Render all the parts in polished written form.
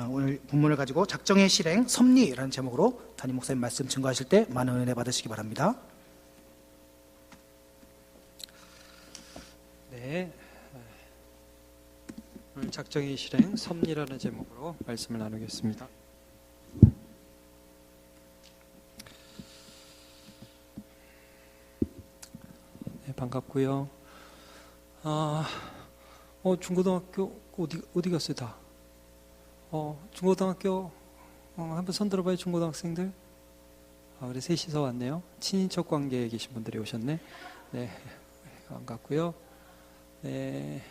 오늘 본문을 가지고 작정의 실행 섭리라는 제목으로 담임 목사님 말씀 증거하실 때 많은 은혜 받으시기 바랍니다. 네, 오늘 작정의 실행 섭리라는 제목으로 말씀을 나누겠습니다. 네, 반갑고요. 중고등학교 어디 갔어요 다? 중고등학교 한번 손 들어봐요. 중고등학생들. 우리 셋이서 왔네요. 친인척 관계에 계신 분들이 오셨네. 네, 반갑고요. 네,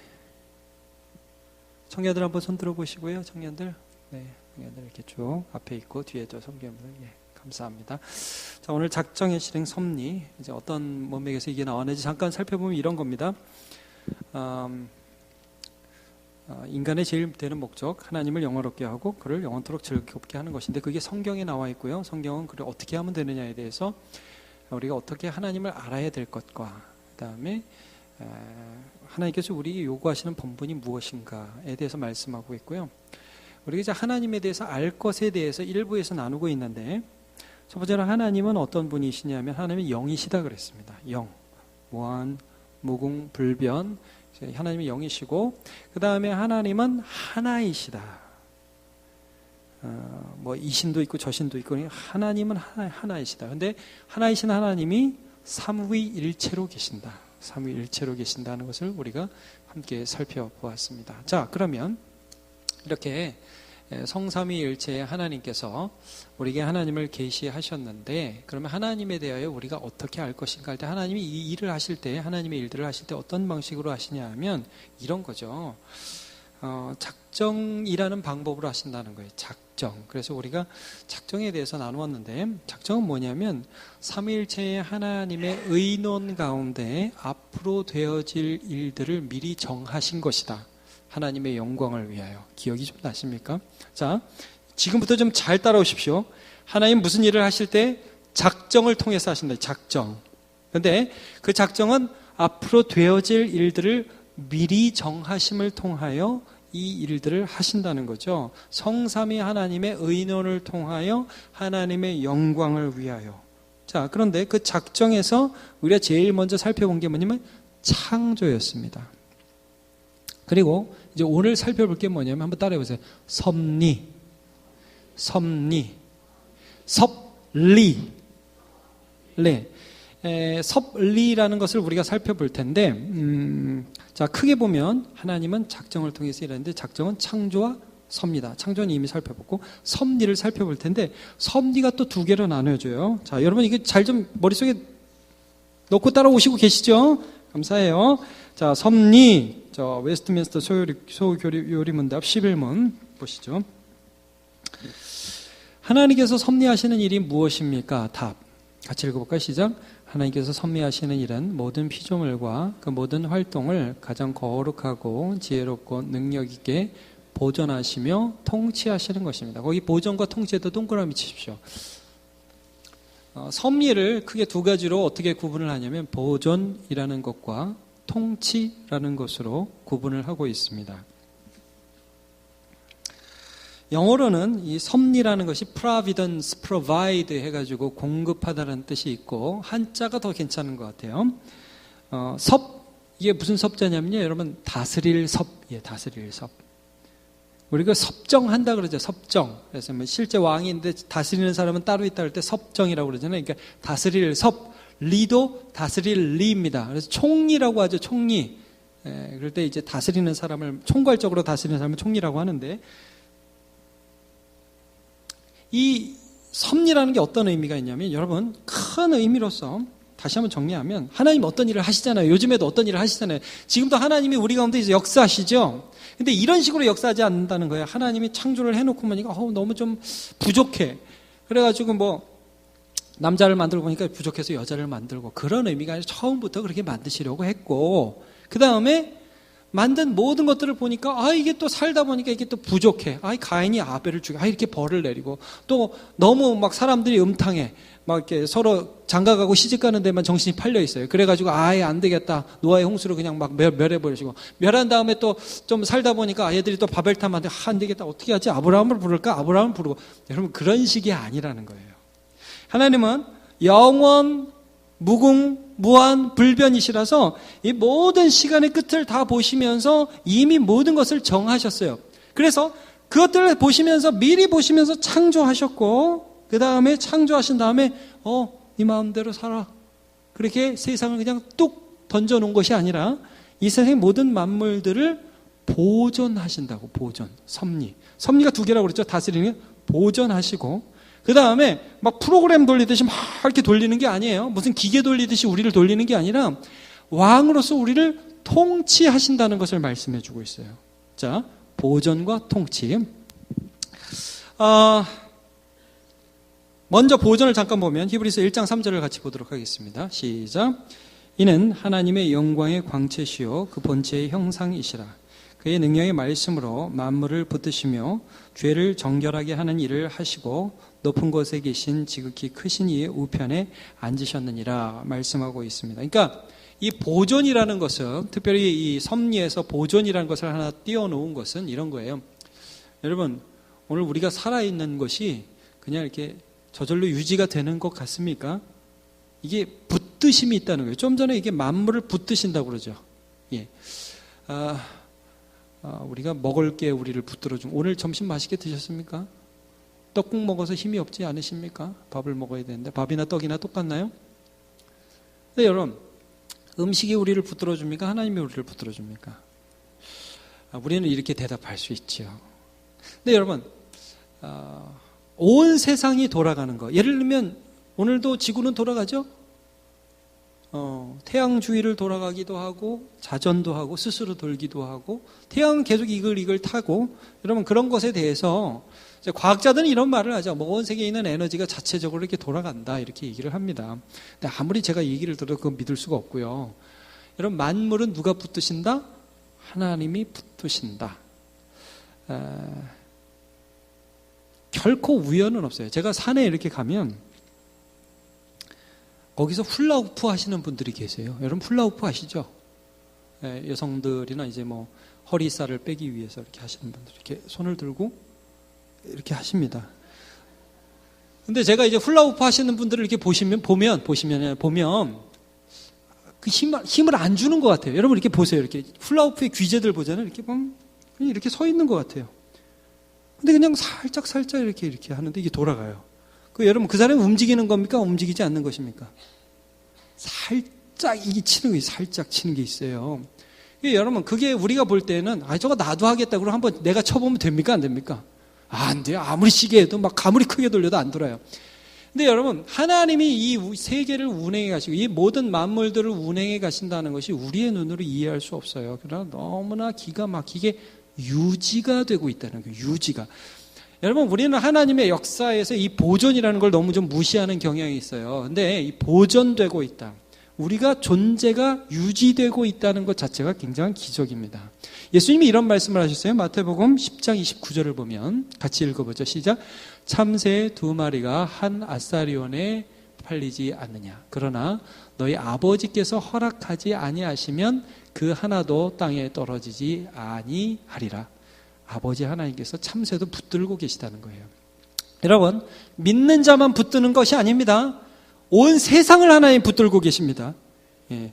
청년들 한번 손 들어보시고요. 청년들, 네, 청년들 이렇게 쭉 앞에 있고 뒤에 저 성경들, 예, 감사합니다. 자, 오늘 작정의 실행 섭리, 이제 어떤 문맥에서 이게 나왔는지 잠깐 살펴보면 이런 겁니다. 인간의 제일 되는 목적, 하나님을 영화롭게 하고 그를 영원토록 즐겁게 하는 것인데 그게 성경에 나와 있고요. 성경은 그를 어떻게 하면 되느냐에 대해서 우리가 어떻게 하나님을 알아야 될 것과 그 다음에 하나님께서 우리에게 요구하시는 본분이 무엇인가에 대해서 말씀하고 있고요. 우리가 이제 하나님에 대해서 알 것에 대해서 일부에서 나누고 있는데 첫 번째로 하나님은 어떤 분이시냐면 하나님은 영이시다 그랬습니다. 영, 무한, 무궁, 불변, 하나님이 영이시고 그 다음에 하나님은 하나이시다. 이신도 있고 저신도 있고 하나님은 하나이시다. 근데 하나이신 하나님이 삼위일체로 계신다. 삼위일체로 계신다는 것을 우리가 함께 살펴보았습니다. 자, 그러면 이렇게 성삼위일체의 하나님께서 우리에게 하나님을 계시하셨는데 그러면 하나님에 대하여 우리가 어떻게 알 것인가 할 때 하나님이 이 일을 하실 때 하나님의 일들을 하실 때 어떤 방식으로 하시냐 하면 이런 거죠. 작정이라는 방법으로 하신다는 거예요. 작정. 그래서 우리가 작정에 대해서 나누었는데 작정은 뭐냐면 삼위일체의 하나님의 의논 가운데 앞으로 되어질 일들을 미리 정하신 것이다. 하나님의 영광을 위하여. 기억이 좀 나십니까? 자, 지금부터 좀 잘 따라오십시오. 하나님 무슨 일을 하실 때 작정을 통해서 하신다. 작정. 그런데 그 작정은 앞으로 되어질 일들을 미리 정하심을 통하여 이 일들을 하신다는 거죠. 성삼위 하나님의 의논을 통하여 하나님의 영광을 위하여. 자, 그런데 그 작정에서 우리가 제일 먼저 살펴본 게 뭐냐면 창조였습니다. 그리고 이제 오늘 살펴볼 게 뭐냐면 한번 따라해보세요. 섭리, 섭리, 섭리. 네. 섭리라는 것을 우리가 살펴볼 텐데 자, 크게 보면 하나님은 작정을 통해서 일하는데 작정은 창조와 섭리다. 창조는 이미 살펴봤고 섭리를 살펴볼 텐데 섭리가 또 두 개로 나눠져요. 자, 여러분 이게 잘 좀 머릿속에 넣고 따라오시고 계시죠? 감사해요. 자, 섭리. 저 웨스트민스터 소요요리문답 11문 보시죠. 하나님께서 섭리하시는 일이 무엇입니까? 답. 같이 읽어볼까요? 시작. 하나님께서 섭리하시는 일은 모든 피조물과 그 모든 활동을 가장 거룩하고 지혜롭고 능력 있게 보존하시며 통치하시는 것입니다. 거기 보존과 통치에도 동그라미 치십시오. 섭리를 크게 두 가지로 어떻게 구분을 하냐면 보존이라는 것과 통치라는 것으로 구분을 하고 있습니다. 영어로는 이 섭리라는 것이 providence, provide 해가지고 공급하다는 뜻이 있고 한자가 더 괜찮은 것 같아요. 이게 무슨 섭자냐면요, 여러분 다스릴 섭, 예, 다스릴 섭. 우리가 섭정한다 그러죠, 섭정. 그래서 뭐 실제 왕인데 다스리는 사람은 따로 있다 할 때 섭정이라고 그러잖아요. 그러니까 다스릴 섭, 리도 다스릴 리입니다. 그래서 총리라고 하죠, 총리. 예, 그럴 때 이제 다스리는 사람을 총괄적으로 다스리는 사람을 총리라고 하는데. 이 섭리라는 게 어떤 의미가 있냐면 여러분 큰 의미로서 다시 한번 정리하면 하나님 어떤 일을 하시잖아요. 요즘에도 어떤 일을 하시잖아요. 지금도 하나님이 우리 가운데 이제 역사하시죠. 근데 이런 식으로 역사하지 않는다는 거예요. 하나님이 창조를 해놓고 보니까 너무 좀 부족해. 그래가지고 뭐 남자를 만들고 보니까 부족해서 여자를 만들고 그런 의미가 아니라 처음부터 그렇게 만드시려고 했고 그 다음에 만든 모든 것들을 보니까 이게 또 살다 보니까 이게 또 부족해. 가인이 아벨을 죽여. 이렇게 벌을 내리고 또 너무 막 사람들이 음탕해. 막 이렇게 서로 장가가고 시집가는 데만 정신이 팔려 있어요. 그래가지고 안 되겠다. 노아의 홍수로 그냥 막 멸해버리시고 멸한 다음에 또 좀 살다 보니까 얘들이 또 바벨탑한테 안 되겠다. 어떻게 하지? 아브라함을 부를까? 아브라함을 부르고. 여러분 그런 식이 아니라는 거예요. 하나님은 영원 무궁 무한 불변이시라서 이 모든 시간의 끝을 다 보시면서 이미 모든 것을 정하셨어요. 그래서 그것들을 보시면서 미리 보시면서 창조하셨고 그 다음에 창조하신 다음에 네 마음대로 살아. 그렇게 세상을 그냥 뚝 던져놓은 것이 아니라 이 세상의 모든 만물들을 보존하신다고. 보존, 섭리가 두 개라고 그랬죠. 다스리는 게 보존하시고 그 다음에 막 프로그램 돌리듯이 막 이렇게 돌리는 게 아니에요. 무슨 기계 돌리듯이 우리를 돌리는 게 아니라 왕으로서 우리를 통치하신다는 것을 말씀해 주고 있어요. 자, 보존과 통치. 먼저 보존을 잠깐 보면 히브리서 1장 3절을 같이 보도록 하겠습니다. 시작. 이는 하나님의 영광의 광채시요 그 본체의 형상이시라. 그의 능력의 말씀으로 만물을 붙드시며 죄를 정결하게 하는 일을 하시고 높은 곳에 계신 지극히 크신 이의 우편에 앉으셨느니라 말씀하고 있습니다. 그러니까 이 보존이라는 것은 특별히 이 섭리에서 보존이라는 것을 하나 띄워놓은 것은 이런 거예요. 여러분 오늘 우리가 살아있는 것이 그냥 이렇게 저절로 유지가 되는 것 같습니까? 이게 붙드심이 있다는 거예요. 좀 전에 이게 만물을 붙드신다고 그러죠. 예. 우리가 먹을 게 우리를 붙들어준. 오늘 점심 맛있게 드셨습니까? 떡국 먹어서 힘이 없지 않으십니까? 밥을 먹어야 되는데 밥이나 떡이나 똑같나요? 네, 여러분 음식이 우리를 붙들어줍니까? 하나님이 우리를 붙들어줍니까? 우리는 이렇게 대답할 수 있지요. 네, 여러분 온 세상이 돌아가는 거. 예를 들면 오늘도 지구는 돌아가죠? 태양 주위를 돌아가기도 하고 자전도 하고 스스로 돌기도 하고 태양은 계속 이걸 타고 여러분 그런 것에 대해서 이제 과학자들은 이런 말을 하죠. 온 세계에 있는 에너지가 자체적으로 이렇게 돌아간다 이렇게 얘기를 합니다. 근데 아무리 제가 이 얘기를 들어도 그건 믿을 수가 없고요. 여러분 만물은 누가 붙드신다? 하나님이 붙드신다. 결코 우연은 없어요. 제가 산에 이렇게 가면 거기서 훌라후프 하시는 분들이 계세요. 여러분 훌라후프 아시죠? 여성들이나 이제 뭐 허리살을 빼기 위해서 이렇게 하시는 분들 이렇게 손을 들고 이렇게 하십니다. 근데 제가 이제 훌라후프 하시는 분들을 이렇게 보면 그 힘을 안 주는 것 같아요. 여러분 이렇게 보세요. 이렇게 훌라후프의 귀재들 보잖아요. 이렇게 그냥 이렇게 서 있는 것 같아요. 근데 그냥 살짝 이렇게 하는데 이게 돌아가요. 여러분 그 사람이 움직이는 겁니까? 움직이지 않는 것입니까? 살짝 이게 치는 게 살짝 치는 게 있어요. 여러분 그게 우리가 볼 때는 저거 나도 하겠다 그러고 한번 내가 쳐보면 됩니까? 안 됩니까? 안 돼요. 아무리 시계 해도 막 아무리 크게 돌려도 안 돌아요. 근데 여러분 하나님이 이 세계를 운행해 가시고 이 모든 만물들을 운행해 가신다는 것이 우리의 눈으로 이해할 수 없어요. 그러나 너무나 기가 막히게 유지가 되고 있다는 거예요. 유지가. 여러분 우리는 하나님의 역사에서 이 보존이라는 걸 너무 좀 무시하는 경향이 있어요. 근데 이 보존되고 있다. 우리가 존재가 유지되고 있다는 것 자체가 굉장한 기적입니다. 예수님이 이런 말씀을 하셨어요. 마태복음 10장 29절을 보면 같이 읽어보죠. 시작. 참새 2마리가 한 아사리온에 팔리지 않느냐. 그러나 너희 아버지께서 허락하지 아니하시면 그 하나도 땅에 떨어지지 아니하리라. 아버지 하나님께서 참새도 붙들고 계시다는 거예요. 여러분 믿는 자만 붙드는 것이 아닙니다. 온 세상을 하나님 붙들고 계십니다. 예.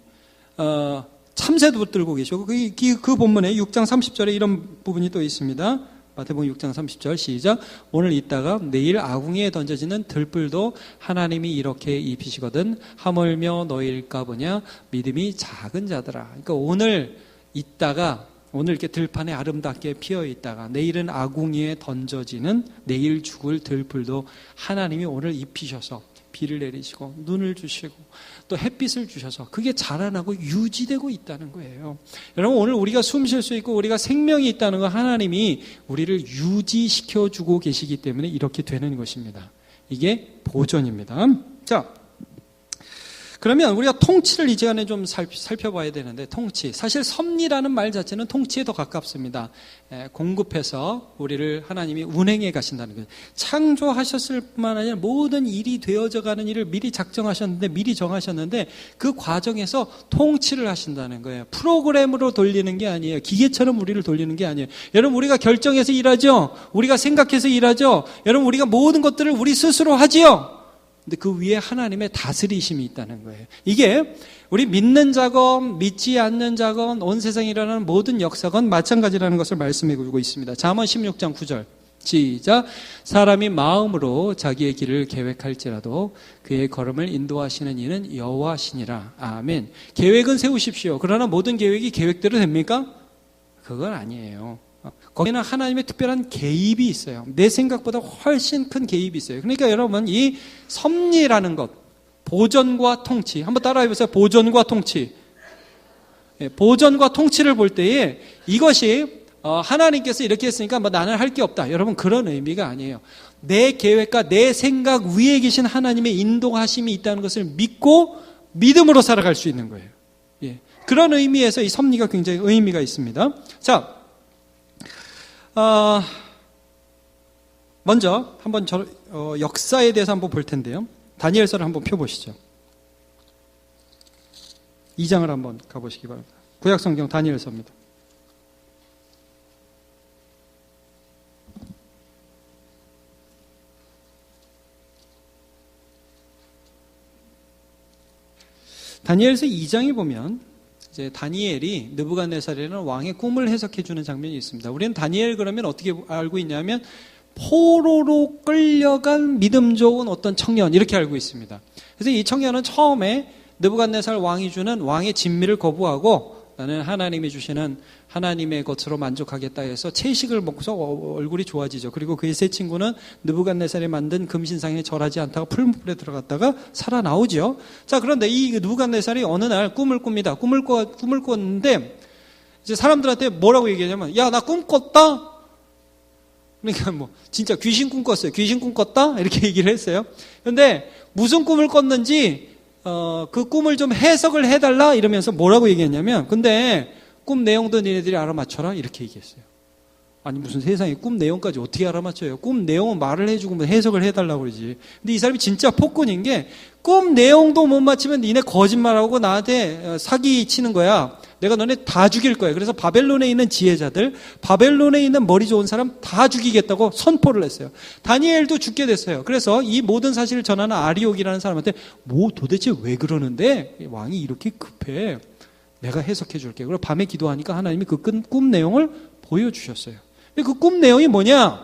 참새도 붙들고 계시고 그 본문에 6장 30절에 이런 부분이 또 있습니다. 마태복음 6장 30절 시작. 오늘 있다가 내일 아궁이에 던져지는 들불도 하나님이 이렇게 입히시거든 하물며 너희일까 보냐 믿음이 작은 자들아. 그러니까 오늘 있다가 오늘 이렇게 들판에 아름답게 피어 있다가 내일은 아궁이에 던져지는 내일 죽을 들불도 하나님이 오늘 입히셔서 비를 내리시고 눈을 주시고 또 햇빛을 주셔서 그게 자라나고 유지되고 있다는 거예요. 여러분 오늘 우리가 숨 쉴 수 있고 우리가 생명이 있다는 건 하나님이 우리를 유지시켜 주고 계시기 때문에 이렇게 되는 것입니다. 이게 보존입니다. 자, 그러면 우리가 통치를 이 시간에 좀 살펴봐야 되는데, 통치. 사실 섭리라는 말 자체는 통치에 더 가깝습니다. 공급해서 우리를 하나님이 운행해 가신다는 거예요. 창조하셨을 뿐만 아니라 모든 일이 되어져 가는 일을 미리 작정하셨는데, 미리 정하셨는데, 그 과정에서 통치를 하신다는 거예요. 프로그램으로 돌리는 게 아니에요. 기계처럼 우리를 돌리는 게 아니에요. 여러분, 우리가 결정해서 일하죠? 우리가 생각해서 일하죠? 여러분, 우리가 모든 것들을 우리 스스로 하지요? 근데 그 위에 하나님의 다스리심이 있다는 거예요. 이게 우리 믿는 자건 믿지 않는 자건 온 세상에 일어나는 모든 역사건 마찬가지라는 것을 말씀해 주고 있습니다. 잠언 16장 9절 시작. 사람이 마음으로 자기의 길을 계획할지라도 그의 걸음을 인도하시는 이는 여호와시니라. 아멘. 계획은 세우십시오. 그러나 모든 계획이 계획대로 됩니까? 그건 아니에요. 거기는 하나님의 특별한 개입이 있어요. 내 생각보다 훨씬 큰 개입이 있어요. 그러니까 여러분, 이 섭리라는 것, 보전과 통치, 한번 따라해보세요. 보전과 통치. 보전과 통치를 볼 때에 이것이 하나님께서 이렇게 했으니까 뭐 나는 할 게 없다, 여러분, 그런 의미가 아니에요. 내 계획과 내 생각 위에 계신 하나님의 인도하심이 있다는 것을 믿고 믿음으로 살아갈 수 있는 거예요. 그런 의미에서 이 섭리가 굉장히 의미가 있습니다. 자, 먼저 한번 역사에 대해서 한번 볼 텐데요. 다니엘서를 한번 펴보시죠. 2장을 한번 가보시기 바랍니다. 구약성경 다니엘서입니다. 다니엘서 2장에 보면 이제 다니엘이 느부갓네살이라는 왕의 꿈을 해석해 주는 장면이 있습니다. 우리는 다니엘 그러면 어떻게 알고 있냐면 포로로 끌려간 믿음 좋은 어떤 청년, 이렇게 알고 있습니다. 그래서 이 청년은 처음에 느부갓네살 왕이 주는 왕의 진미를 거부하고 나는 하나님이 주시는 하나님의 것으로 만족하겠다 해서 채식을 먹고서 얼굴이 좋아지죠. 그리고 그의 세 친구는 느부갓네살이 만든 금신상에 절하지 않다가 풀무불에 들어갔다가 살아나오죠. 자, 그런데 이 느부갓네살이 어느 날 꿈을 꿉니다. 꿈을 꿨는데 이제 사람들한테 뭐라고 얘기하냐면, 야, 나 꿈 꿨다? 그러니까 뭐 진짜 귀신 꿈 꿨어요. 귀신 꿈 꿨다? 이렇게 얘기를 했어요. 그런데 무슨 꿈을 꿨는지 그 꿈을 좀 해석을 해달라 이러면서 뭐라고 얘기했냐면, 근데 꿈 내용도 니네들이 알아맞혀라 이렇게 얘기했어요. 아니 무슨 세상에 꿈 내용까지 어떻게 알아맞혀요? 꿈 내용은 말을 해주고 뭐 해석을 해달라고 그러지. 근데 이 사람이 진짜 폭군인 게, 꿈 내용도 못 맞히면 니네 거짓말하고 나한테 사기 치는 거야. 내가 너네 다 죽일 거야. 그래서 바벨론에 있는 지혜자들, 바벨론에 있는 머리 좋은 사람 다 죽이겠다고 선포를 했어요. 다니엘도 죽게 됐어요. 그래서 이 모든 사실을 전하는 아리옥이라는 사람한테 뭐 도대체 왜 그러는데 왕이 이렇게 급해, 내가 해석해 줄게. 그리고 밤에 기도하니까 하나님이 그 꿈 내용을 보여주셨어요. 그 꿈 내용이 뭐냐?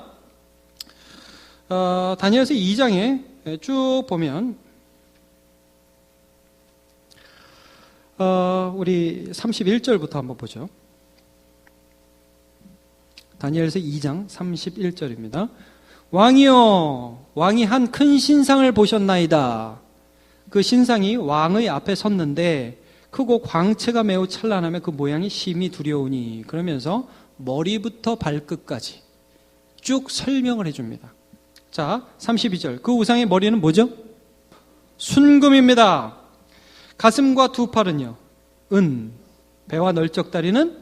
다니엘서 2장에 쭉 보면 우리 31절부터 한번 보죠. 다니엘서 2장 31절입니다. 왕이여, 왕이 한 큰 신상을 보셨나이다. 그 신상이 왕의 앞에 섰는데 크고 광채가 매우 찬란하며 그 모양이 심히 두려우니, 그러면서 머리부터 발끝까지 쭉 설명을 해줍니다. 자, 32절. 그 우상의 머리는 뭐죠? 순금입니다. 가슴과 두 팔은요, 은, 배와 널쩍다리는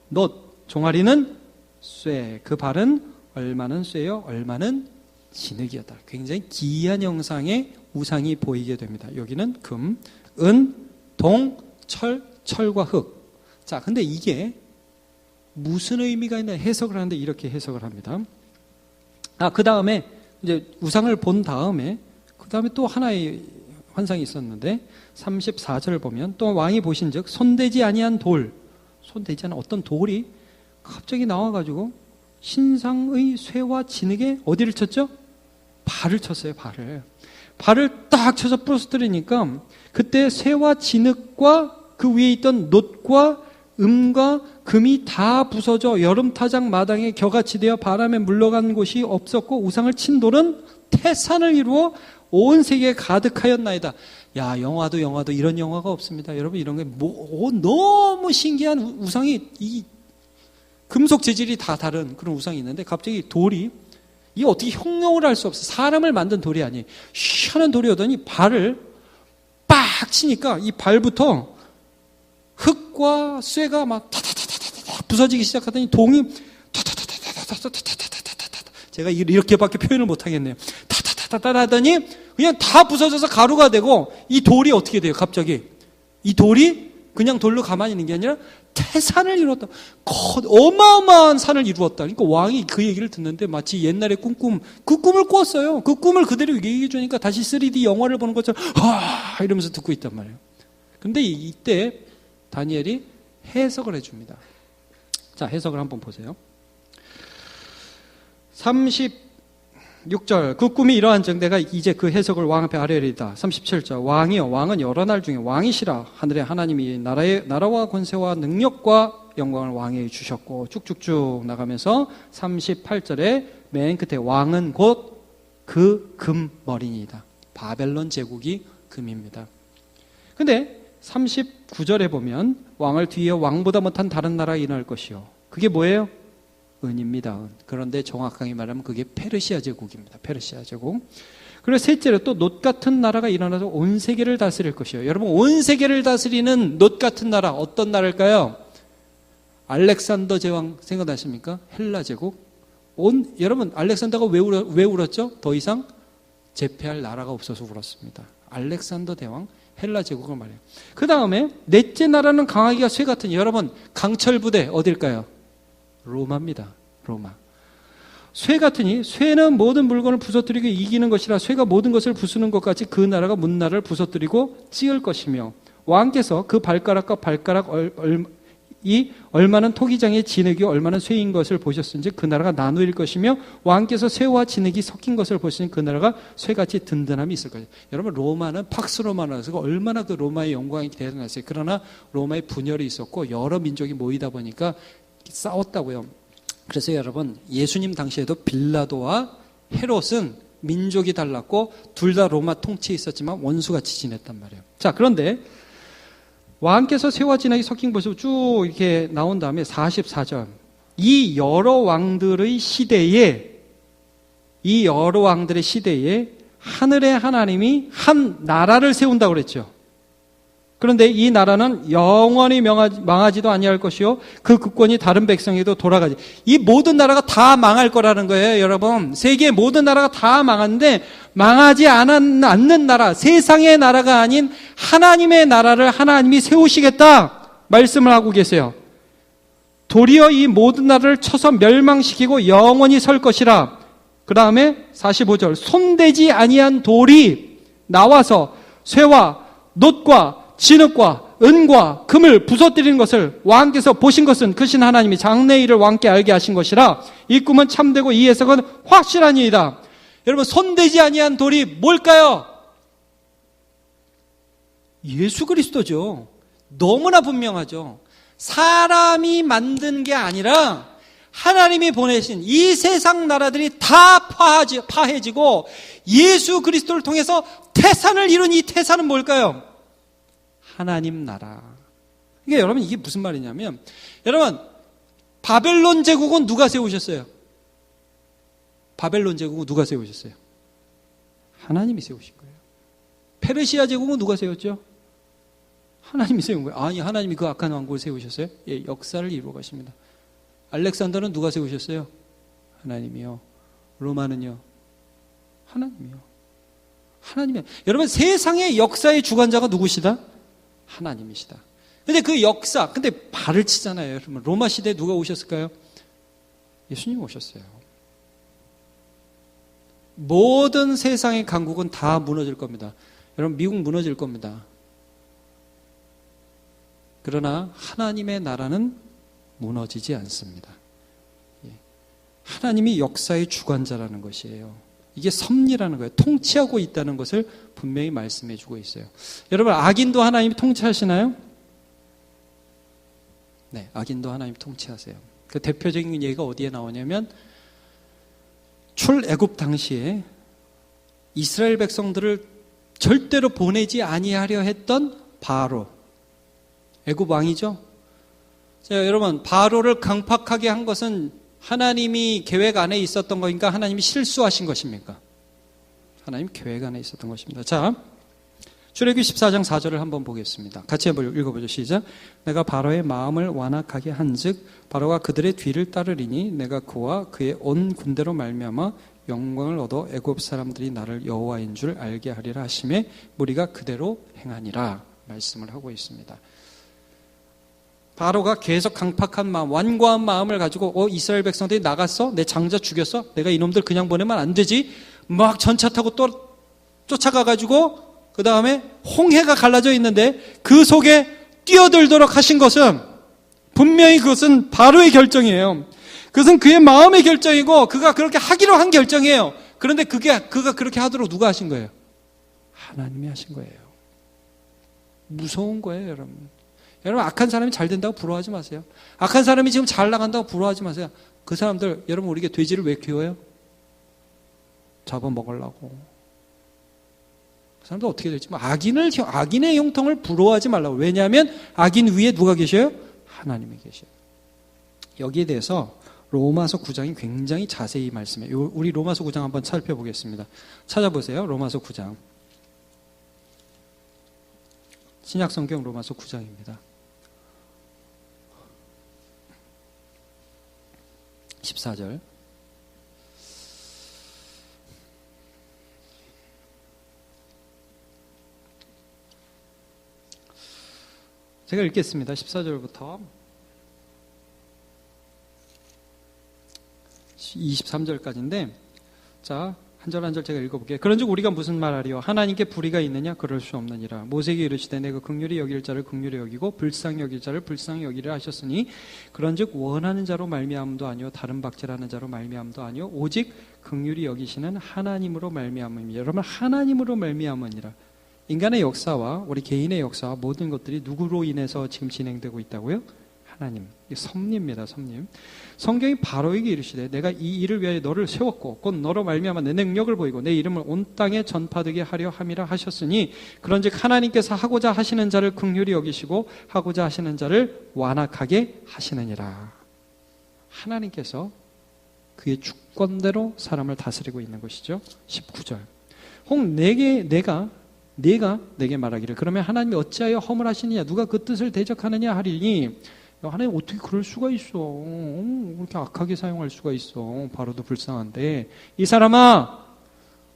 놋, 종아리는 쇠, 그 발은 얼마는 쇠요, 얼마는 진흙이었다. 굉장히 기이한 형상의 우상이 보이게 됩니다. 여기는 금, 은, 동, 철과 흙. 자, 근데 이게 무슨 의미가 있나 해석을 하는데 이렇게 해석을 합니다. 그 다음에 이제 우상을 본 다음에 그 다음에 또 하나의 환상이 있었는데 34절을 보면, 또 왕이 보신즉 손대지 아니한 돌, 손대지 않은 어떤 돌이 갑자기 나와가지고 신상의 쇠와 진흙에 어디를 쳤죠? 발을 쳤어요. 발을 딱 쳐서 부러뜨리니까 그때 쇠와 진흙과 그 위에 있던 놋과 음과 금이 다 부서져 여름타작 마당에 겨같이 되어 바람에 물러간 곳이 없었고, 우상을 친 돌은 태산을 이루어 온 세계에 가득하였나이다. 야, 영화도 이런 영화가 없습니다. 여러분, 이런 게 너무 신기한 우상이, 이 금속 재질이 다 다른 그런 우상이 있는데 갑자기 돌이, 이게 어떻게 형용을 할 수 없어. 사람을 만든 돌이 아니에요. 희한한 돌이 오더니 발을 빡 막 치니까 이 발부터 흙과 쇠가 막 타타타타타 부서지기 시작하더니 동이 타타타타타타타타타타 제가 이렇게밖에 표현을 못 하겠네요. 타타타타타 하더니 그냥 다 부서져서 가루가 되고 이 돌이 어떻게 돼요? 갑자기 이 돌이 그냥 돌로 가만히 있는 게 아니라 태산을 이루었다. 어마어마한 산을 이루었다. 그러니까 왕이 그 얘기를 듣는데 마치 옛날에 그 꿈을 꿨어요. 그 꿈을 그대로 얘기해 주니까 다시 3D 영화를 보는 것처럼 이러면서 듣고 있단 말이에요. 근데 이때 다니엘이 해석을 해줍니다. 자, 해석을 한번 보세요. 36절 그 꿈이 이러한즉 내가 이제 그 해석을 왕 앞에 아뢰리이다. 37절 왕이여 왕은 여러 날 중에 왕이시라. 하늘의 하나님이 나라와 권세와 능력과 영광을 왕에게 주셨고 쭉쭉쭉 나가면서 38절에 맨 끝에 왕은 곧 그 금머리니이다. 바벨론 제국이 금입니다. 근데 39절에 보면 왕을 뒤에 왕보다 못한 다른 나라가 일어날 것이요. 그게 뭐예요? 은입니다. 은. 그런데 정확하게 말하면 그게 페르시아 제국입니다. 페르시아 제국. 그리고 셋째로 또 놋 같은 나라가 일어나서 온 세계를 다스릴 것이요. 여러분 온 세계를 다스리는 놋 같은 나라 어떤 나라일까요? 알렉산더 제왕 생각나십니까? 헬라 제국. 여러분 알렉산더가 왜 울었죠? 더 이상 제패할 나라가 없어서 울었습니다. 알렉산더 대왕 헬라 제국을 말해요. 그 다음에 넷째 나라는 강하기가 쇠 같은 여러분 강철 부대 어딜까요? 로마입니다. 로마. 쇠 같으니 쇠는 모든 물건을 부서뜨리고 이기는 것이라 쇠가 모든 것을 부수는 것 같이 그 나라가 문나라를 부서뜨리고 찌을 것이며 왕께서 그 발가락과 발가락이 얼마나 토기장의 진흙이 얼마나 쇠인 것을 보셨은지 그 나라가 나누일 것이며 왕께서 쇠와 진흙이 섞인 것을 보시니 그 나라가 쇠같이 든든함이 있을 것이에요. 여러분 로마는 팍스 로마라서 얼마나 그 로마의 영광이 대단했어요. 그러나 로마의 분열이 있었고 여러 민족이 모이다 보니까 싸웠다고요. 그래서 여러분 예수님 당시에도 빌라도와 헤롯은 민족이 달랐고 둘 다 로마 통치에 있었지만 원수같이 지냈단 말이에요. 자, 그런데 왕께서 쇠와 진흙이 섞인 모습을 쭉 이렇게 나온 다음에 44절 이 여러 왕들의 시대에 하늘의 하나님이 한 나라를 세운다고 그랬죠. 그런데 이 나라는 영원히 망하지도 아니할 것이요 그 국권이 다른 백성에도 돌아가지. 이 모든 나라가 다 망할 거라는 거예요. 여러분 세계의 모든 나라가 다 망하는데 망하지 않는 나라, 세상의 나라가 아닌 하나님의 나라를 하나님이 세우시겠다 말씀을 하고 계세요. 도리어 이 모든 나라를 쳐서 멸망시키고 영원히 설 것이라. 그 다음에 45절 손대지 아니한 돌이 나와서 쇠와 놋과 진흙과 은과 금을 부서뜨리는 것을 왕께서 보신 것은 크신 하나님이 장래일을 왕께 알게 하신 것이라. 이 꿈은 참되고 이 해석은 확실하니이다. 여러분 손대지 아니한 돌이 뭘까요? 예수 그리스도죠. 너무나 분명하죠. 사람이 만든 게 아니라 하나님이 보내신 이 세상 나라들이 다 파해지고 예수 그리스도를 통해서 태산을 이룬 이 태산은 뭘까요? 하나님 나라. 그러니까 여러분 이게 무슨 말이냐면 여러분 바벨론 제국은 누가 세우셨어요? 바벨론 제국은 누가 세우셨어요? 하나님이 세우신 거예요. 페르시아 제국은 누가 세웠죠? 하나님이 세운 거예요. 아니 하나님이 그 악한 왕국을 세우셨어요? 예, 역사를 이루어 가십니다. 알렉산더는 누가 세우셨어요? 하나님이요. 로마는요? 하나님이요. 하나님이요. 여러분 세상의 역사의 주관자가 누구시다? 하나님이시다. 근데 그 역사, 근데 발을 치잖아요. 여러분 로마 시대에 누가 오셨을까요? 예수님 오셨어요. 모든 세상의 강국은 다 무너질 겁니다. 여러분 미국 무너질 겁니다. 그러나 하나님의 나라는 무너지지 않습니다. 하나님이 역사의 주관자라는 것이에요. 이게 섭리라는 거예요. 통치하고 있다는 것을 분명히 말씀해 주고 있어요. 여러분 악인도 하나님이 통치하시나요? 네, 악인도 하나님이 통치하세요. 그 대표적인 예가 어디에 나오냐면 출애굽 당시에 이스라엘 백성들을 절대로 보내지 아니하려 했던 바로 애굽 왕이죠. 자, 여러분 바로를 강팍하게 한 것은 하나님이 계획 안에 있었던 거니까 하나님이 실수하신 것입니까? 하나님 계획 안에 있었던 것입니다. 자, 출애굽기 14장 4절을 한번 보겠습니다. 같이 읽어보죠. 시작. 내가 바로의 마음을 완악하게 한즉 바로가 그들의 뒤를 따르리니 내가 그와 그의 온 군대로 말미암아 영광을 얻어 애굽 사람들이 나를 여호와인 줄 알게 하리라 하심에 무리가 그대로 행하니라 말씀을 하고 있습니다. 바로가 계속 강팍한 마음, 완고한 마음을 가지고 이스라엘 백성들이 나갔어? 내 장자 죽였어? 내가 이놈들 그냥 보내면 안 되지? 막 전차 타고 또 쫓아가가지고 그 다음에 홍해가 갈라져 있는데 그 속에 뛰어들도록 하신 것은 분명히 그것은 바로의 결정이에요. 그것은 그의 마음의 결정이고 그가 그렇게 하기로 한 결정이에요. 그런데 그가 그렇게 하도록 누가 하신 거예요? 하나님이 하신 거예요. 무서운 거예요, 여러분. 여러분, 악한 사람이 잘 된다고 부러워하지 마세요. 악한 사람이 지금 잘 나간다고 부러워하지 마세요. 그 사람들, 여러분, 우리가 돼지를 왜 키워요? 잡아먹으려고. 그 사람들 어떻게 될지, 악인의 형통을 부러워하지 말라고. 왜냐하면 악인 위에 누가 계셔요? 하나님이 계셔요. 여기에 대해서 로마서 9장이 굉장히 자세히 말씀해요. 우리 로마서 9장 한번 살펴보겠습니다. 찾아보세요. 로마서 9장. 신약성경 로마서 9장입니다. 14절. 제가 읽겠습니다. 14절부터 23절까지인데, 자, 한 절 한 절 제가 읽어볼게요. 그런즉 우리가 무슨 말하리요? 하나님께 불의가 있느냐? 그럴 수 없느니라. 모세에게 이르시되 내가 긍휼히 여길 자를 긍휼히 여기고 불쌍히 여길 자를 불쌍히 여기리라 하셨으니 그런즉 원하는 자로 말미암음도 아니요 다른 박제라는 자로 말미암음도 아니요 오직 긍휼히 여기시는 하나님으로 말미암음이라. 여러분, 하나님으로 말미암으니라. 인간의 역사와 우리 개인의 역사와 모든 것들이 누구로 인해서 지금 진행되고 있다고요? 하나님. 섭리입니다. 섭리. 성경이 바로에게 이르시되 내가 이 일을 위하여 너를 세웠고 곧 너로 말미암아 내 능력을 보이고 내 이름을 온 땅에 전파되게 하려 함이라 하셨으니 그런즉 하나님께서 하고자 하시는 자를 긍휼히 여기시고 하고자 하시는 자를 완악하게 하시느니라. 하나님께서 그의 주권대로 사람을 다스리고 있는 것이죠. 19절. 혹 내가 내게 말하기를 그러면 하나님이 어찌하여 허물하시느냐 누가 그 뜻을 대적하느냐 하리니 하나님 어떻게 그럴 수가 있어? 그렇게 악하게 사용할 수가 있어. 바로도 불쌍한데 이 사람아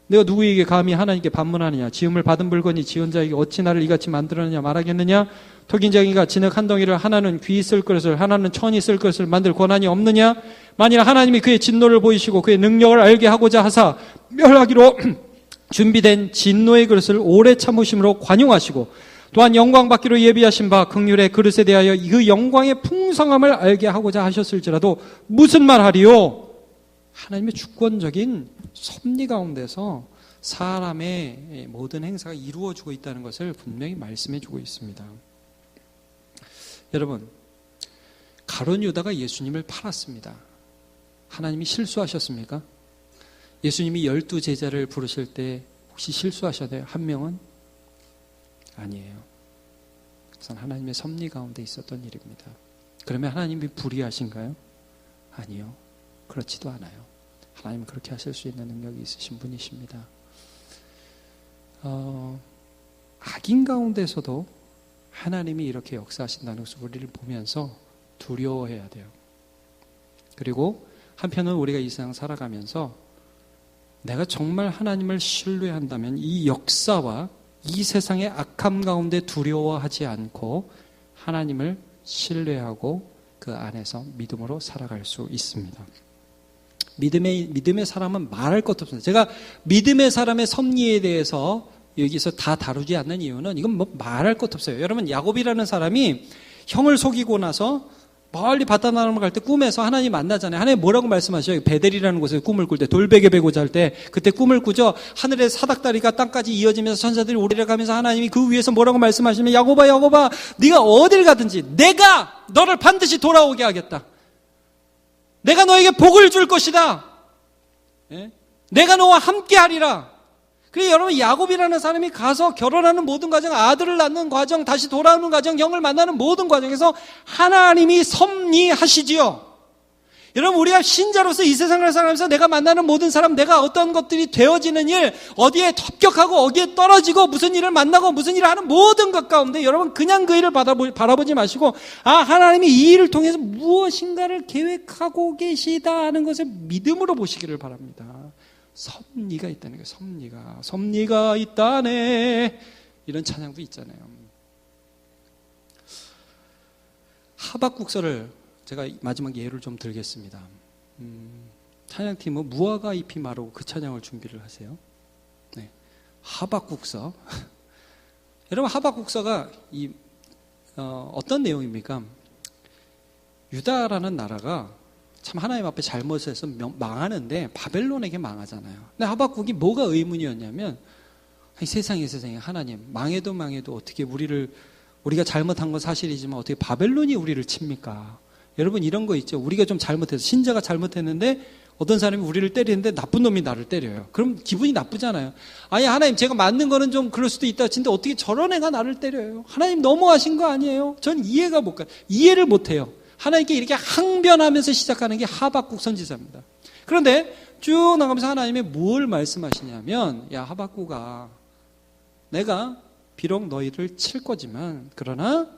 내가 누구에게 감히 하나님께 반문하느냐? 지음을 받은 물건이 지은 자에게 어찌 나를 이같이 만들었느냐 말하겠느냐? 토긴쟁이가 진흙 한 덩이를 하나는 귀 쓸 것을 하나는 천이 쓸 것을 만들 권한이 없느냐? 만일 하나님이 그의 진노를 보이시고 그의 능력을 알게 하고자 하사 멸하기로 준비된 진노의 그릇을 오래 참으심으로 관용하시고 또한 영광 받기로 예비하신 바 긍휼의 그릇에 대하여 그 영광의 풍성함을 알게 하고자 하셨을지라도 무슨 말하리요? 하나님의 주권적인 섭리 가운데서 사람의 모든 행사가 이루어지고 있다는 것을 분명히 말씀해주고 있습니다. 여러분, 가룟 유다가 예수님을 팔았습니다. 하나님이 실수하셨습니까? 예수님이 12제자를 부르실 때 혹시 실수하셨나요? 한 명은? 아니에요. 그것은 하나님의 섭리 가운데 있었던 일입니다. 그러면 하나님이 불의하신가요? 아니요. 그렇지도 않아요. 하나님은 그렇게 하실 수 있는 능력이 있으신 분이십니다. 악인 가운데서도 하나님이 이렇게 역사하신다는 것을 우리를 보면서 두려워해야 돼요. 그리고 한편은 우리가 이 세상 살아가면서 내가 정말 하나님을 신뢰한다면 이 역사와 이 세상의 악함 가운데 두려워하지 않고 하나님을 신뢰하고 그 안에서 믿음으로 살아갈 수 있습니다. 믿음의 사람은 말할 것도 없습니다. 제가 믿음의 사람의 섭리에 대해서 여기서 다 다루지 않는 이유는 이건 뭐 말할 것도 없어요. 여러분, 야곱이라는 사람이 형을 속이고 나서 멀리 바다나름을 갈 때 꿈에서 하나님 만나잖아요. 하나님 뭐라고 말씀하셔요? 베델이라는 곳에서 꿈을 꿀 때, 돌베개 베고 잘 때 그때 꿈을 꾸죠. 하늘의 사닥다리가 땅까지 이어지면서 천사들이 오리라 가면서 하나님이 그 위에서 뭐라고 말씀하시면 야곱아 야곱아 네가 어딜 가든지 내가 너를 반드시 돌아오게 하겠다. 내가 너에게 복을 줄 것이다. 예? 내가 너와 함께 하리라. 그래서 여러분, 야곱이라는 사람이 가서 결혼하는 모든 과정, 아들을 낳는 과정, 다시 돌아오는 과정, 형을 만나는 모든 과정에서 하나님이 섭리하시지요. 여러분, 우리가 신자로서 이 세상을 살아가면서 내가 만나는 모든 사람, 내가 어떤 것들이 되어지는 일, 어디에 합격하고 어디에 떨어지고 무슨 일을 만나고 무슨 일을 하는 모든 것 가운데 여러분 그냥 그 일을 바라보지 마시고 하나님이 이 일을 통해서 무엇인가를 계획하고 계시다 하는 것을 믿음으로 보시기를 바랍니다. 섭리가 있다는 거예요. 섭리가 있다네. 이런 찬양도 있잖아요. 하박국서를 제가 마지막 예를 좀 들겠습니다. 찬양팀은 무화과 잎이 마르고 그 찬양을 준비를 하세요. 네. 하박국서. 여러분, 하박국서가 어떤 내용입니까? 유다라는 나라가 참 하나님 앞에 잘못해서 망하는데 바벨론에게 망하잖아요. 근데 하박국이 뭐가 의문이었냐면 세상에 하나님 망해도 어떻게 우리가 잘못한 건 사실이지만 어떻게 바벨론이 우리를 칩니까? 여러분 이런 거 있죠. 우리가 좀 잘못해서 신자가 잘못했는데 어떤 사람이 우리를 때리는데 나쁜 놈이 나를 때려요. 그럼 기분이 나쁘잖아요. 아니 하나님 제가 맞는 거는 좀 그럴 수도 있다 치는데 어떻게 저런 애가 나를 때려요? 하나님 너무하신 거 아니에요? 전 이해를 못해요. 하나님께 이렇게 항변하면서 시작하는 게 하박국 선지자입니다. 그런데 쭉 나가면서 하나님이 뭘 말씀하시냐면 야 하박국아 내가 비록 너희를 칠 거지만 그러나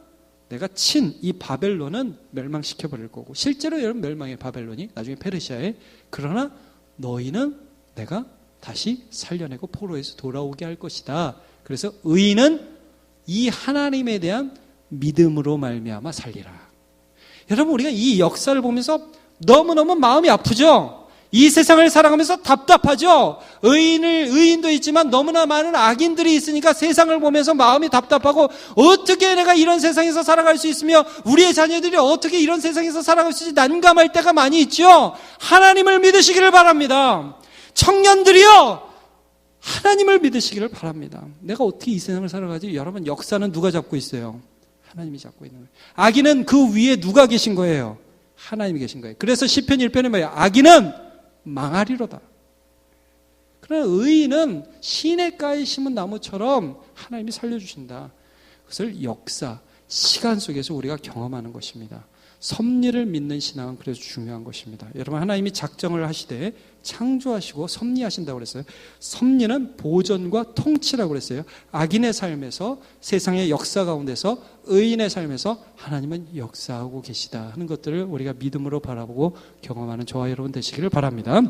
내가 친 이 바벨론은 멸망시켜버릴 거고 실제로 여러분 멸망의 바벨론이 나중에 페르시아에 그러나 너희는 내가 다시 살려내고 포로에서 돌아오게 할 것이다. 그래서 의인은 이 하나님에 대한 믿음으로 말미암아 살리라. 여러분 우리가 이 역사를 보면서 너무너무 마음이 아프죠. 이 세상을 살아가면서 답답하죠. 의인도 있지만 너무나 많은 악인들이 있으니까 세상을 보면서 마음이 답답하고 어떻게 내가 이런 세상에서 살아갈 수 있으며 우리의 자녀들이 어떻게 이런 세상에서 살아갈 수 있을지 난감할 때가 많이 있죠. 하나님을 믿으시기를 바랍니다. 청년들이요 하나님을 믿으시기를 바랍니다. 내가 어떻게 이 세상을 살아가지? 여러분 역사는 누가 잡고 있어요? 하나님이 잡고 있는 거예요. 악인은 그 위에 누가 계신 거예요? 하나님이 계신 거예요. 그래서 시편 1편에 뭐예요? 악인은 망하리로다. 그러나 의인은 시냇가에 심은 나무처럼 하나님이 살려주신다. 그것을 역사, 시간 속에서 우리가 경험하는 것입니다. 섭리를 믿는 신앙은 그래서 중요한 것입니다. 여러분 하나님이 작정을 하시되 창조하시고 섭리하신다고 그랬어요. 섭리는 보존과 통치라고 그랬어요. 악인의 삶에서 세상의 역사 가운데서 의인의 삶에서 하나님은 역사하고 계시다 하는 것들을 우리가 믿음으로 바라보고 경험하는 저와 여러분 되시기를 바랍니다.